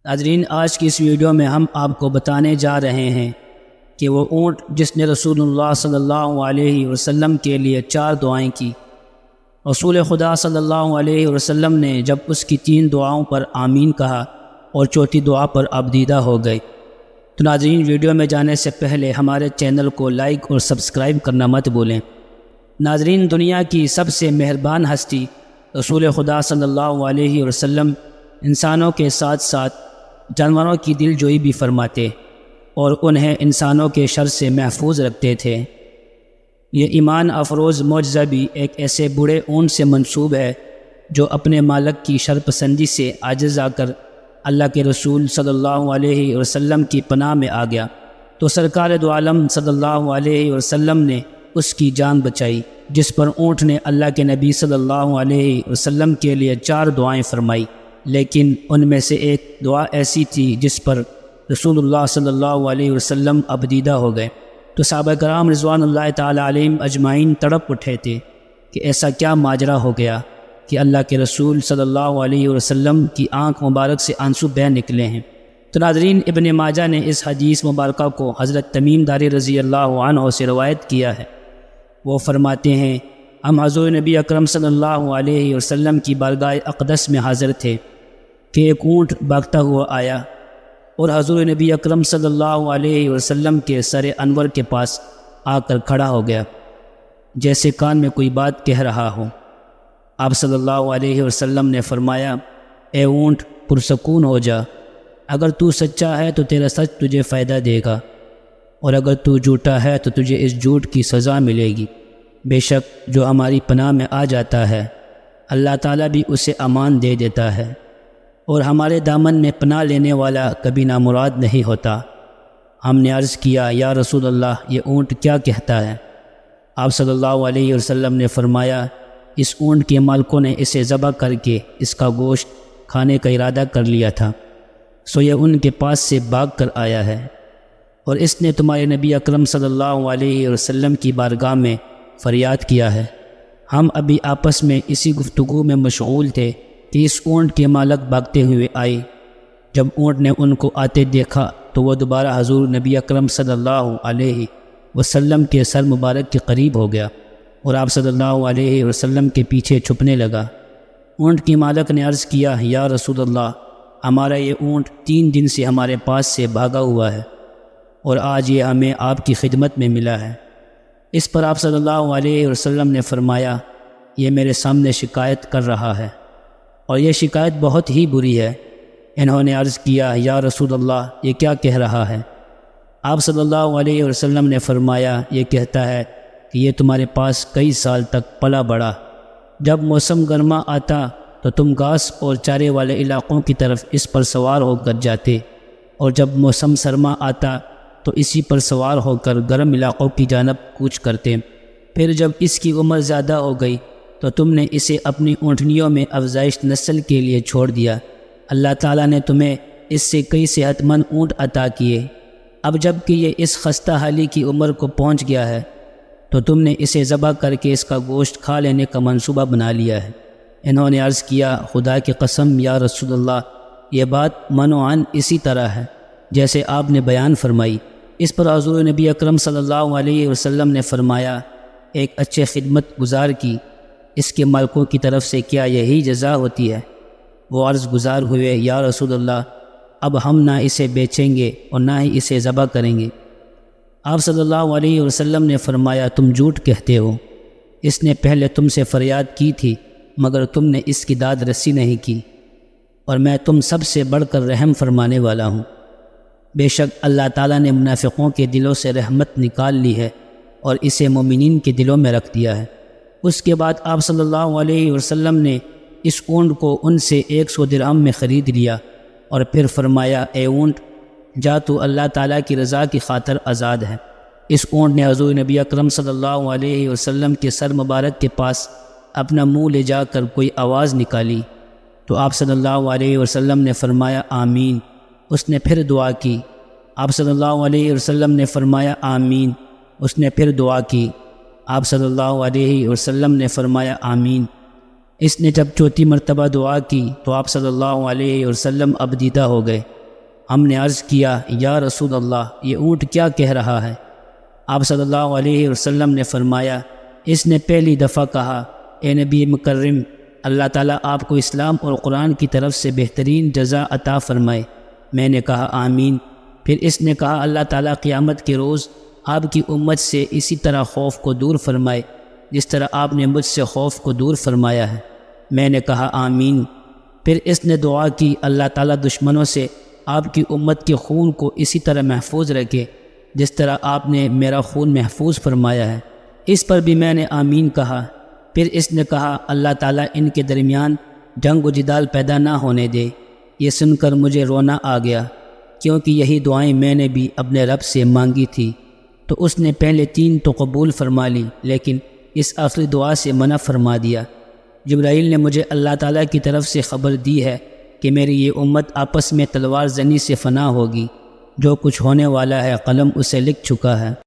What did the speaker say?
ناظرین، آج کی اس ویڈیو میں ہم آپ کو بتانے جا رہے ہیں کہ وہ اونٹ جس نے رسول اللہ صلی اللہ علیہ وسلم کے لیے 4 دعائیں کی، رسول خدا صلی اللہ علیہ وسلم نے جب اس کی 3 دعاؤں پر آمین کہا اور چوتھی دعا پر ابدیدہ ہو گئے۔ تو ناظرین، ویڈیو میں جانے سے پہلے ہمارے چینل کو لائک اور سبسکرائب کرنا مت بھولیں۔ ناظرین، دنیا کی سب سے مہربان ہستی رسول خدا صلی اللہ علیہ وسلم انسانوں کے ساتھ ساتھ جانوروں کی دل جوئی بھی فرماتے اور انہیں انسانوں کے شر سے محفوظ رکھتے تھے۔ یہ ایمان افروز معجزہ بھی ایک ایسے بوڑھے اونٹ سے منسوب ہے جو اپنے مالک کی شرپسندی سے عاجز آ کر اللہ کے رسول صلی اللہ علیہ وسلم کی پناہ میں آ گیا، تو سرکار دو عالم صلی اللہ علیہ وسلم نے اس کی جان بچائی، جس پر اونٹ نے اللہ کے نبی صلی اللہ علیہ وسلم کے لیے 4 دعائیں فرمائی، لیکن ان میں سے ایک دعا ایسی تھی جس پر رسول اللہ صلی اللہ علیہ وسلم ابدیدہ ہو گئے۔ تو صحابہ کرام رضوان اللہ تعالی علیہم اجمعین تڑپ اٹھے تھے کہ ایسا کیا ماجرا ہو گیا کہ اللہ کے رسول صلی اللہ علیہ وسلم کی آنکھ مبارک سے آنسو بہہ نکلے ہیں۔ تو ناظرین، ابن ماجہ نے اس حدیث مبارکہ کو حضرت تمیم داری رضی اللہ عنہ سے روایت کیا ہے۔ وہ فرماتے ہیں، ہم حضور نبی اکرم صلی اللہ علیہ وسلم کی بارگاہ اقدس میں حاضر تھے کہ ایک اونٹ بھاگتا ہوا آیا اور حضور نبی اکرم صلی اللہ علیہ وسلم کے سر انور کے پاس آ کر کھڑا ہو گیا، جیسے کان میں کوئی بات کہہ رہا ہو۔ آپ صلی اللہ علیہ وسلم نے فرمایا، اے اونٹ، پرسکون ہو جا، اگر تو سچا ہے تو تیرا سچ تجھے فائدہ دے گا، اور اگر تو جھوٹا ہے تو تجھے اس جھوٹ کی سزا ملے گی۔ بے شک جو ہماری پناہ میں آ جاتا ہے اللہ تعالیٰ بھی اسے امان دے دیتا ہے، اور ہمارے دامن میں پناہ لینے والا کبھی نامراد نہیں ہوتا۔ ہم نے عرض کیا، یا رسول اللہ، یہ اونٹ کیا کہتا ہے؟ آپ صلی اللہ علیہ وسلم نے فرمایا، اس اونٹ کے مالکوں نے اسے ذبح کر کے اس کا گوشت کھانے کا ارادہ کر لیا تھا، سو یہ ان کے پاس سے بھاگ کر آیا ہے، اور اس نے تمہارے نبی اکرم صلی اللہ علیہ وسلم کی بارگاہ میں فریاد کیا ہے۔ ہم ابھی آپس میں اسی گفتگو میں مشغول تھے کہ اس اونٹ کے مالک بھاگتے ہوئے آئے۔ جب اونٹ نے ان کو آتے دیکھا تو وہ دوبارہ حضور نبی اکرم صلی اللہ علیہ وسلم کے سر مبارک کے قریب ہو گیا اور آپ صلی اللہ علیہ وسلم کے پیچھے چھپنے لگا۔ اونٹ کی مالک نے عرض کیا، یا رسول اللہ، ہمارا یہ اونٹ 3 دن سے ہمارے پاس سے بھاگا ہوا ہے، اور آج یہ ہمیں آپ کی خدمت میں ملا ہے۔ اس پر آپ صلی اللہ علیہ وسلم نے فرمایا، یہ میرے سامنے شکایت کر رہا ہے، اور یہ شکایت بہت ہی بری ہے۔ انہوں نے عرض کیا، یا رسول اللہ، یہ کیا کہہ رہا ہے؟ آپ صلی اللہ علیہ وسلم نے فرمایا، یہ کہتا ہے کہ یہ تمہارے پاس کئی سال تک پلا بڑھا، جب موسم گرما آتا تو تم گھاس اور چارے والے علاقوں کی طرف اس پر سوار ہو کر جاتے، اور جب موسم سرما آتا تو اسی پر سوار ہو کر گرم علاقوں کی جانب کوچ کرتے۔ پھر جب اس کی عمر زیادہ ہو گئی تو تم نے اسے اپنی اونٹنیوں میں افزائش نسل کے لیے چھوڑ دیا۔ اللہ تعالیٰ نے تمہیں اس سے کئی صحت مند اونٹ عطا کیے۔ اب جب کہ یہ اس خستہ حالی کی عمر کو پہنچ گیا ہے تو تم نے اسے ذبح کر کے اس کا گوشت کھا لینے کا منصوبہ بنا لیا ہے۔ انہوں نے عرض کیا، خدا کی قسم یا رسول اللہ، یہ بات منوعاً اسی طرح ہے جیسے آپ نے بیان فرمائی۔ اس پر حضور نبی اکرم صلی اللہ علیہ وسلم نے فرمایا، ایک اچھے خدمت گزار کی اس کے مالکوں کی طرف سے کیا یہی جزا ہوتی ہے؟ وہ عرض گزار ہوئے، یا رسول اللہ، اب ہم نہ اسے بیچیں گے اور نہ ہی اسے ذبح کریں گے۔ آپ صلی اللہ علیہ وسلم نے فرمایا، تم جھوٹ کہتے ہو، اس نے پہلے تم سے فریاد کی تھی مگر تم نے اس کی داد رسی نہیں کی، اور میں تم سب سے بڑھ کر رحم فرمانے والا ہوں۔ بے شک اللہ تعالیٰ نے منافقوں کے دلوں سے رحمت نکال لی ہے اور اسے مومنین کے دلوں میں رکھ دیا ہے۔ اس کے بعد آپ صلی اللہ علیہ وسلم نے اس اونٹ کو ان سے 100 درہم میں خرید لیا، اور پھر فرمایا، اے اونٹ، جا تو اللہ تعالیٰ کی رضا کی خاطر آزاد ہے۔ اس اونٹ نے حضور نبی اکرم صلی اللہ علیہ وسلم کے سر مبارک کے پاس اپنا منہ لے جا کر کوئی آواز نکالی تو آپ صلی اللہ علیہ وسلم نے فرمایا، آمین۔ اس نے پھر دعا کی، آپ صلی اللہ علیہ وسلم نے فرمایا، آمین۔ اس نے پھر دعا کی، آپ صلی اللہ علیہ وسلم نے فرمایا، آمین۔ اس نے جب چوتھی مرتبہ دعا کی تو آپ صلی اللہ علیہ وسلم ابدیدہ ہو گئے۔ ہم نے عرض کیا یا رسول اللہ یہ اونٹ کیا کہہ رہا ہے؟ آپ صلی اللہ علیہ وسلم نے فرمایا اس نے پہلی دفعہ کہا اے نبی مکرم اللہ تعالیٰ آپ کو اسلام اور قرآن کی طرف سے بہترین جزا عطا فرمائے۔ میں نے کہا آمین۔ پھر اس نے کہا اللہ تعالیٰ قیامت کے روز آپ کی امت سے اسی طرح خوف کو دور فرمائے جس طرح آپ نے مجھ سے خوف کو دور فرمایا ہے۔ میں نے کہا آمین۔ پھر اس نے دعا کی اللہ تعالیٰ دشمنوں سے آپ کی امت کے خون کو اسی طرح محفوظ رکھے جس طرح آپ نے میرا خون محفوظ فرمایا ہے۔ اس پر بھی میں نے آمین کہا۔ پھر اس نے کہا اللہ تعالیٰ ان کے درمیان جنگ و جدال پیدا نہ ہونے دے۔ یہ سن کر مجھے رونا آ گیا کیونکہ یہی دعائیں میں نے بھی اپنے رب سے مانگی تھی۔ تو اس نے پہلے 3 تو قبول فرما لی لیکن اس آخری دعا سے منع فرما دیا۔ جبرائیل نے مجھے اللہ تعالیٰ کی طرف سے خبر دی ہے کہ میری یہ امت آپس میں تلوار زنی سے فنا ہوگی۔ جو کچھ ہونے والا ہے قلم اسے لکھ چکا ہے۔